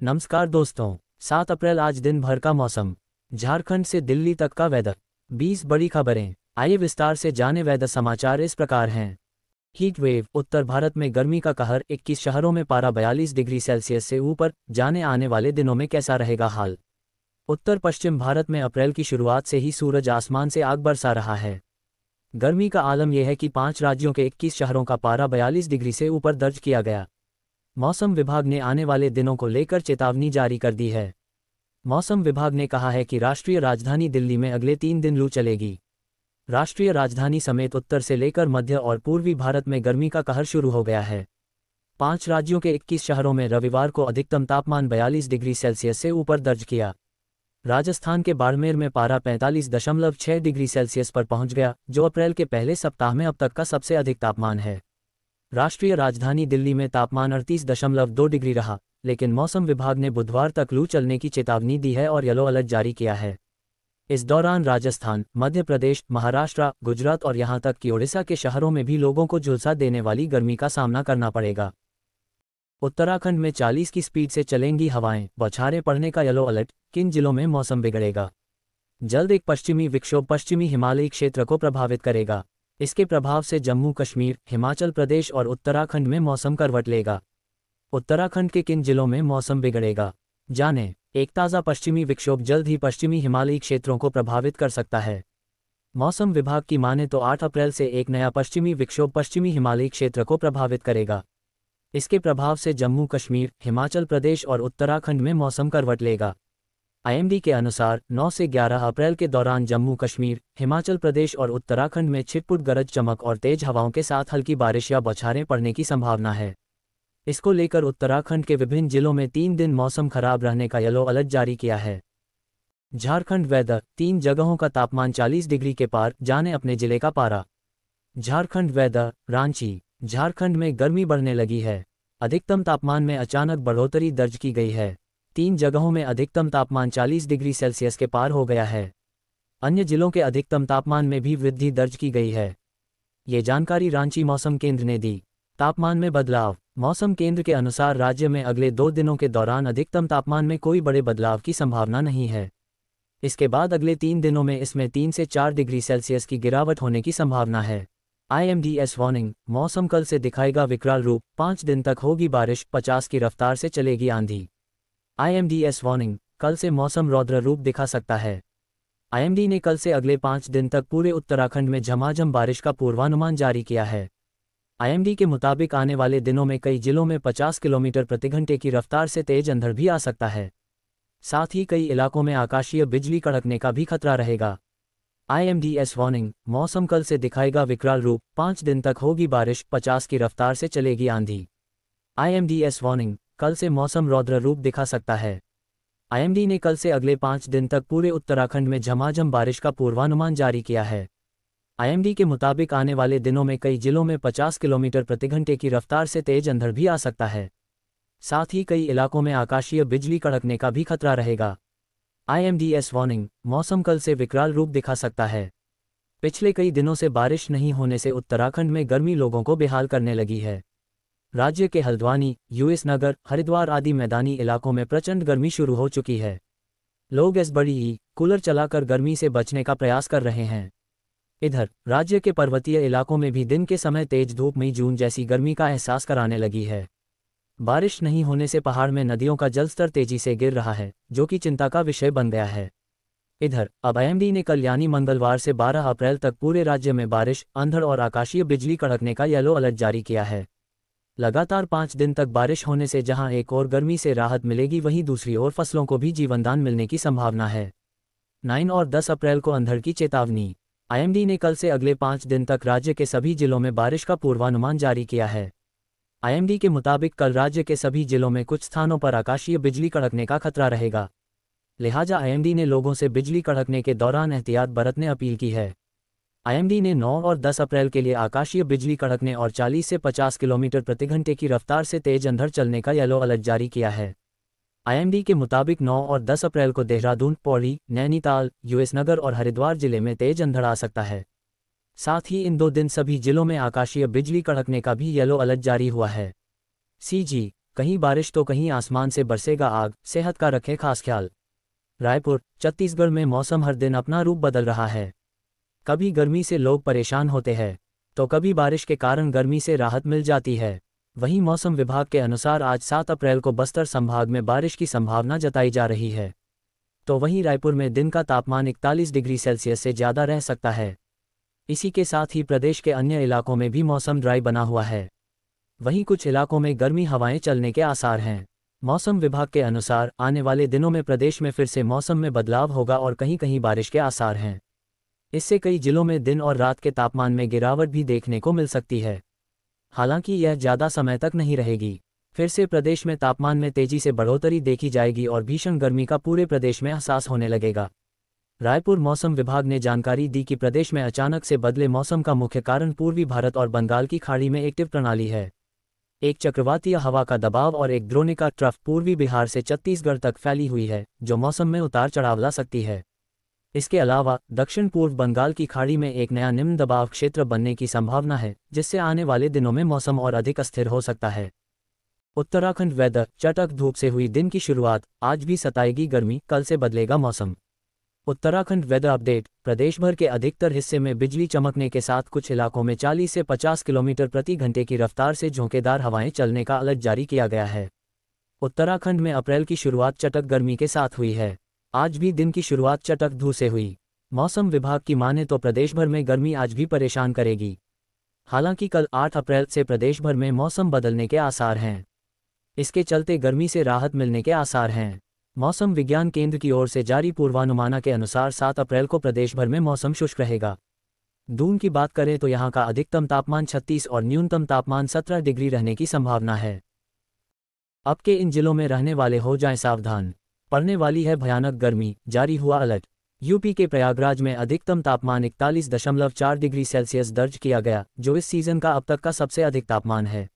नमस्कार दोस्तों। 7 अप्रैल आज दिन भर का मौसम, झारखंड से दिल्ली तक का वेदर। 20 बड़ी खबरें, आइए विस्तार से जाने। वेदर समाचार इस प्रकार हैं। हीट वेव, उत्तर भारत में गर्मी का कहर। 21 शहरों में पारा 42 डिग्री सेल्सियस से ऊपर। जाने आने वाले दिनों में कैसा रहेगा हाल। उत्तर पश्चिम भारत में अप्रैल की शुरुआत से ही सूरज आसमान से आग बरसा रहा है। गर्मी का आलम यह है कि 5 राज्यों के 21 शहरों का पारा 42 डिग्री से ऊपर दर्ज किया गया। मौसम विभाग ने आने वाले दिनों को लेकर चेतावनी जारी कर दी है। मौसम विभाग ने कहा है कि राष्ट्रीय राजधानी दिल्ली में अगले 3 दिन लू चलेगी। राष्ट्रीय राजधानी समेत उत्तर से लेकर मध्य और पूर्वी भारत में गर्मी का कहर शुरू हो गया है। 5 राज्यों के 21 शहरों में रविवार को अधिकतम तापमान 42 डिग्री सेल्सियस से ऊपर दर्ज किया। राजस्थान के बाड़मेर में पारा 45.6 डिग्री सेल्सियस पर पहुंच गया, जो अप्रैल के पहले सप्ताह में अब तक का सबसे अधिक तापमान है। राष्ट्रीय राजधानी दिल्ली में तापमान 38.2 डिग्री रहा, लेकिन मौसम विभाग ने बुधवार तक लू चलने की चेतावनी दी है और येलो अलर्ट जारी किया है। इस दौरान राजस्थान, मध्य प्रदेश, महाराष्ट्र, गुजरात और यहां तक कि ओडिशा के शहरों में भी लोगों को झुलसा देने वाली गर्मी का सामना करना पड़ेगा। उत्तराखंड में 40 की स्पीड से चलेंगी हवाएं, बौछारें पड़ने का येलो अलर्ट। किन जिलों में मौसम बिगड़ेगा। जल्द एक पश्चिमी विक्षोभ पश्चिमी हिमालयी क्षेत्र को प्रभावित करेगा। इसके प्रभाव से जम्मू कश्मीर, हिमाचल प्रदेश और उत्तराखंड में मौसम करवट लेगा। उत्तराखंड के किन जिलों में मौसम बिगड़ेगा, जानें। एक ताज़ा पश्चिमी विक्षोभ जल्द ही पश्चिमी हिमालयी क्षेत्रों को प्रभावित कर सकता है। मौसम विभाग की माने तो 8 अप्रैल से एक नया पश्चिमी विक्षोभ पश्चिमी हिमालयी क्षेत्र को प्रभावित करेगा। इसके प्रभाव से जम्मू कश्मीर, हिमाचल प्रदेश और उत्तराखंड में मौसम करवट लेगा। आईएमडी के अनुसार 9 से 11 अप्रैल के दौरान जम्मू कश्मीर, हिमाचल प्रदेश और उत्तराखंड में छिटपुट गरज चमक और तेज हवाओं के साथ हल्की बारिश या बौछारें पड़ने की संभावना है। इसको लेकर उत्तराखंड के विभिन्न जिलों में 3 दिन मौसम खराब रहने का येलो अलर्ट जारी किया है। झारखंड वेदर, 3 जगहों का तापमान 40 डिग्री के पार, जाने अपने जिले का पारा। झारखंड वेदर, रांची। झारखंड में गर्मी बढ़ने लगी है। अधिकतम तापमान में अचानक बढ़ोतरी दर्ज की गई है। 3 जगहों में अधिकतम तापमान 40 डिग्री सेल्सियस के पार हो गया है। अन्य जिलों के अधिकतम तापमान में भी वृद्धि दर्ज की गई है। ये जानकारी रांची मौसम केंद्र ने दी। तापमान में बदलाव। मौसम केंद्र के अनुसार राज्य में अगले 2 दिनों के दौरान अधिकतम तापमान में कोई बड़े बदलाव की संभावना नहीं है। इसके बाद अगले 3 दिनों में इसमें 3 से 4 डिग्री सेल्सियस की गिरावट होने की संभावना है। IMDS वार्निंग, मौसम कल से दिखाएगा विकराल रूप। 5 दिन तक होगी बारिश, 50 की रफ्तार से चलेगी आंधी। IMDS वार्निंग, कल से मौसम रौद्र रूप दिखा सकता है। IMD ने कल से अगले 5 दिन तक पूरे उत्तराखंड में झमाझम बारिश का पूर्वानुमान जारी किया है। IMD के मुताबिक आने वाले दिनों में कई जिलों में 50 किलोमीटर प्रति घंटे की रफ्तार से तेज अंधड़ भी आ सकता है। साथ ही कई इलाकों में आकाशीय बिजली कड़कने का भी खतरा रहेगा। IMDS वार्निंग, मौसम कल से दिखाएगा विकराल रूप। 5 दिन तक होगी बारिश, 50 की रफ्तार से चलेगी आंधी। IMDS वार्निंग, कल से मौसम रौद्र रूप दिखा सकता है। IMD ने कल से अगले 5 दिन तक पूरे उत्तराखंड में झमाझम बारिश का पूर्वानुमान जारी किया है। IMD के मुताबिक आने वाले दिनों में कई जिलों में 50 किलोमीटर प्रति घंटे की रफ्तार से तेज अंधड़ भी आ सकता है। साथ ही कई इलाकों में आकाशीय बिजली कड़कने का भी खतरा रहेगा। IMDS वार्निंग, मौसम कल से विकराल रूप दिखा सकता है। पिछले कई दिनों से बारिश नहीं होने से उत्तराखंड में गर्मी लोगों को बेहाल करने लगी है। राज्य के हल्द्वानी, US नगर, हरिद्वार आदि मैदानी इलाकों में प्रचंड गर्मी शुरू हो चुकी है। लोग इस बड़ी कूलर चलाकर गर्मी से बचने का प्रयास कर रहे हैं। इधर राज्य के पर्वतीय इलाकों में भी दिन के समय तेज धूप मई जून जैसी गर्मी का एहसास कराने लगी है। बारिश नहीं होने से पहाड़ में नदियों का जलस्तर तेजी से गिर रहा है, जो कि चिंता का विषय बन गया है। इधर अब IMD ने कल यानी मंगलवार से 12 अप्रैल तक पूरे राज्य में बारिश, अंधड़ और आकाशीय बिजली कड़कने का येलो अलर्ट जारी किया है। लगातार 5 दिन तक बारिश होने से जहां एक और गर्मी से राहत मिलेगी, वहीं दूसरी ओर फसलों को भी जीवनदान मिलने की संभावना है। 9 और 10 अप्रैल को अंधड़ की चेतावनी। IMD ने कल से अगले 5 दिन तक राज्य के सभी जिलों में बारिश का पूर्वानुमान जारी किया है। IMD के मुताबिक कल राज्य के सभी जिलों में कुछ स्थानों पर आकाशीय बिजली कड़कने का खतरा रहेगा। लिहाजा IMD ने लोगों से बिजली कड़कने के दौरान एहतियात बरतने अपील की है। IMD ने 9 और 10 अप्रैल के लिए आकाशीय बिजली कड़कने और 40 से 50 किलोमीटर प्रति घंटे की रफ्तार से तेज अंधड़ चलने का येलो अलर्ट जारी किया है। IMD के मुताबिक 9 और 10 अप्रैल को देहरादून, पौड़ी, नैनीताल, US नगर और हरिद्वार जिले में तेज अंधड़ आ सकता है। साथ ही इन 2 दिन सभी जिलों में आकाशीय बिजली कड़कने का भी येलो अलर्ट जारी हुआ है। CG कहीं बारिश तो कहीं आसमान से बरसेगा आग, सेहत का रखें खास ख्याल। रायपुर, छत्तीसगढ़ में मौसम हर दिन अपना रूप बदल रहा है। कभी गर्मी से लोग परेशान होते हैं, तो कभी बारिश के कारण गर्मी से राहत मिल जाती है। वहीं मौसम विभाग के अनुसार आज 7 अप्रैल को बस्तर संभाग में बारिश की संभावना जताई जा रही है। तो वहीं रायपुर में दिन का तापमान 41 डिग्री सेल्सियस से ज़्यादा रह सकता है। इसी के साथ ही प्रदेश के अन्य इलाकों में भी मौसम ड्राई बना हुआ है। वहीं कुछ इलाकों में गर्मी हवाएं चलने के आसार हैं। मौसम विभाग के अनुसार आने वाले दिनों में प्रदेश में फिर से मौसम में बदलाव होगा और कहीं कहीं बारिश के आसार हैं। इससे कई जिलों में दिन और रात के तापमान में गिरावट भी देखने को मिल सकती है। हालांकि यह ज़्यादा समय तक नहीं रहेगी। फिर से प्रदेश में तापमान में तेजी से बढ़ोतरी देखी जाएगी और भीषण गर्मी का पूरे प्रदेश में एहसास होने लगेगा। रायपुर मौसम विभाग ने जानकारी दी कि प्रदेश में अचानक से बदले मौसम का मुख्य कारण पूर्वी भारत और बंगाल की खाड़ी में एक्टिव प्रणाली है। एक चक्रवातीय हवा का दबाव और एक द्रोणिका ट्रफ पूर्वी बिहार से छत्तीसगढ़ तक फैली हुई है, जो मौसम में उतार चढ़ाव ला सकती है। इसके अलावा दक्षिण पूर्व बंगाल की खाड़ी में एक नया निम्न दबाव क्षेत्र बनने की संभावना है, जिससे आने वाले दिनों में मौसम और अधिक अस्थिर हो सकता है। उत्तराखंड वेदर, चटक धूप से हुई दिन की शुरुआत, आज भी सताएगी गर्मी, कल से बदलेगा मौसम। Uttarakhand weather update. प्रदेश भर के अधिकतर हिस्से में बिजली चमकने के साथ कुछ इलाकों में 40 से 50 किलोमीटर प्रति घंटे की रफ्तार से झोंकेदार हवाएं चलने का अलर्ट जारी किया गया है। उत्तराखंड में अप्रैल की शुरुआत चटक गर्मी के साथ हुई है। आज भी दिन की शुरुआत चटक धूप से हुई। मौसम विभाग की माने तो प्रदेश भर में गर्मी आज भी परेशान करेगी। हालांकि कल 8 अप्रैल से प्रदेश भर में मौसम बदलने के आसार हैं। इसके चलते गर्मी से राहत मिलने के आसार हैं। मौसम विज्ञान केंद्र की ओर से जारी पूर्वानुमान के अनुसार 7 अप्रैल को प्रदेश भर में मौसम शुष्क रहेगा। दून की बात करें तो यहां का अधिकतम तापमान 36 और न्यूनतम तापमान 17 डिग्री रहने की संभावना है। अब के इन जिलों में रहने वाले हो जाएं सावधान, पड़ने वाली है भयानक गर्मी, जारी हुआ अलर्ट। यूपी के प्रयागराज में अधिकतम तापमान 41.4 डिग्री सेल्सियस दर्ज किया गया, जो इस सीजन का अब तक का सबसे अधिक तापमान है।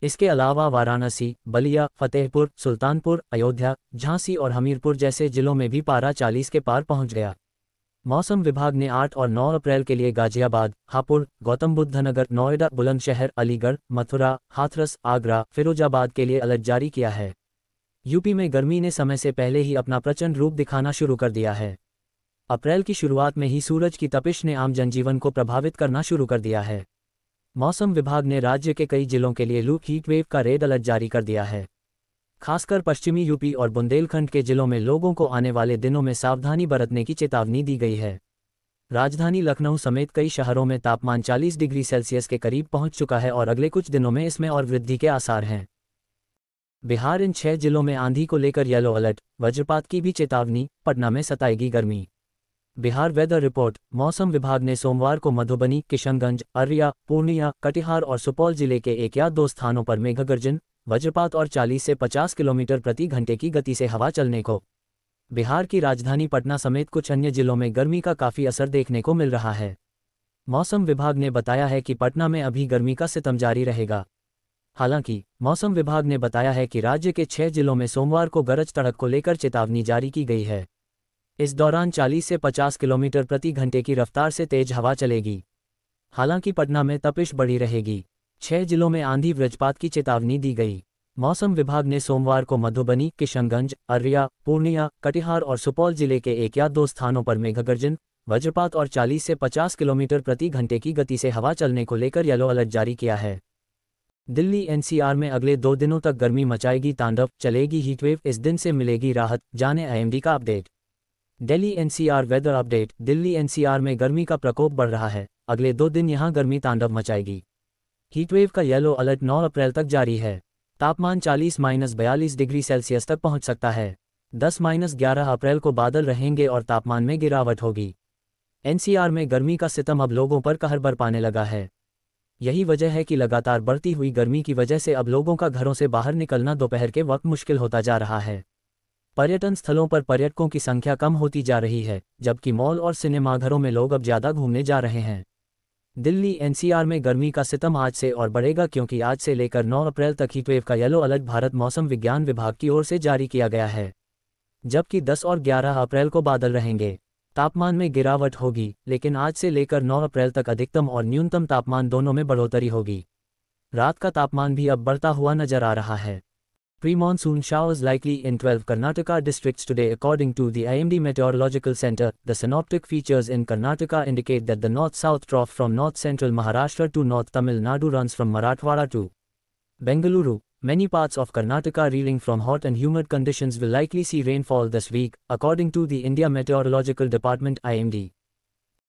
इसके अलावा वाराणसी, बलिया, फतेहपुर, सुल्तानपुर, अयोध्या, झांसी और हमीरपुर जैसे जिलों में भी पारा 40 के पार पहुंच गया। मौसम विभाग ने 8 और 9 अप्रैल के लिए गाजियाबाद, हापुड़, गौतम बुद्ध नगर, नोएडा, बुलंदशहर, अलीगढ़, मथुरा, हाथरस, आगरा, फिरोजाबाद के लिए अलर्ट जारी किया है। यूपी में गर्मी ने समय से पहले ही अपना प्रचंड रूप दिखाना शुरू कर दिया है। अप्रैल की शुरुआत में ही सूरज की तपिश ने आम जनजीवन को प्रभावित करना शुरू कर दिया है। मौसम विभाग ने राज्य के कई जिलों के लिए लू हीट वेव का रेड अलर्ट जारी कर दिया है। खासकर पश्चिमी यूपी और बुंदेलखंड के जिलों में लोगों को आने वाले दिनों में सावधानी बरतने की चेतावनी दी गई है। राजधानी लखनऊ समेत कई शहरों में तापमान 40 डिग्री सेल्सियस के करीब पहुंच चुका है और अगले कुछ दिनों में इसमें और वृद्धि के आसार हैं। बिहार इन 6 जिलों में आंधी को लेकर येलो अलर्ट, वज्रपात की भी चेतावनी, पटना में सताएगी गर्मी। Bihar weather report. मौसम विभाग ने सोमवार को मधुबनी, किशनगंज, अररिया, पूर्णिया, कटिहार और सुपौल जिले के 1 या 2 स्थानों पर मेघगर्जन, वज्रपात और 40 से 50 किलोमीटर प्रति घंटे की गति से हवा चलने को। बिहार की राजधानी पटना समेत कुछ अन्य जिलों में गर्मी का काफ़ी असर देखने को मिल रहा है। मौसम विभाग ने बताया है कि पटना में अभी गर्मी का सितम जारी रहेगा। हालांकि मौसम विभाग ने बताया है कि राज्य के 6 जिलों में सोमवार को गरज तड़क को लेकर चेतावनी जारी की गई है। इस दौरान 40 से 50 किलोमीटर प्रति घंटे की रफ्तार से तेज हवा चलेगी। हालांकि पटना में तपिश बढ़ी रहेगी। 6 जिलों में आंधी वज्रपात की चेतावनी दी गई। मौसम विभाग ने सोमवार को मधुबनी, किशनगंज, अररिया, पूर्णिया, कटिहार और सुपौल जिले के 1 या 2 स्थानों पर मेघगर्जन, वज्रपात और 40 से 50 किलोमीटर प्रति घंटे की गति से हवा चलने को लेकर येलो अलर्ट जारी किया है। दिल्ली एनसीआर में अगले 2 दिनों तक गर्मी मचाएगी तांडव, चलेगी हीटवेव, इस दिन से मिलेगी राहत, जाने आईएमडी का update. Delhi NCR weather update. Delhi NCR में गर्मी का प्रकोप बढ़ रहा है। अगले 2 दिन यहां गर्मी तांडव मचाएगी। हीटवेव का येलो अलर्ट 9 अप्रैल तक जारी है। तापमान 40-42 डिग्री सेल्सियस तक पहुंच सकता है। 10-11 अप्रैल को बादल रहेंगे और तापमान में गिरावट होगी। एनसीआर में गर्मी का सितम अब लोगों पर कहर बरपाने लगा है। यही वजह है कि लगातार बढ़ती हुई गर्मी की वजह से अब लोगों का घरों से बाहर निकलना दोपहर के वक्त मुश्किल होता जा रहा है। पर्यटन स्थलों पर पर्यटकों की संख्या कम होती जा रही है, जबकि मॉल और सिनेमाघरों में लोग अब ज़्यादा घूमने जा रहे हैं। दिल्ली एनसीआर में गर्मी का सितम आज से और बढ़ेगा, क्योंकि आज से लेकर 9 अप्रैल तक हीटवेव का येलो अलर्ट भारत मौसम विज्ञान विभाग की ओर से जारी किया गया है। जबकि 10 और 11 अप्रैल को बादल रहेंगे। तापमान में गिरावट होगी, लेकिन आज से लेकर 9 अप्रैल तक अधिकतम और न्यूनतम तापमान दोनों में बढ़ोतरी होगी। रात का तापमान भी अब बढ़ता हुआ नजर आ रहा है। Pre-monsoon showers likely in 12 Karnataka districts today according to the IMD Meteorological Center. The synoptic features in Karnataka indicate that the north-south trough from north-central Maharashtra to north Tamil Nadu runs from Marathwada to Bengaluru. Many parts of Karnataka reeling from hot and humid conditions will likely see rainfall this week, according to the India Meteorological Department (IMD).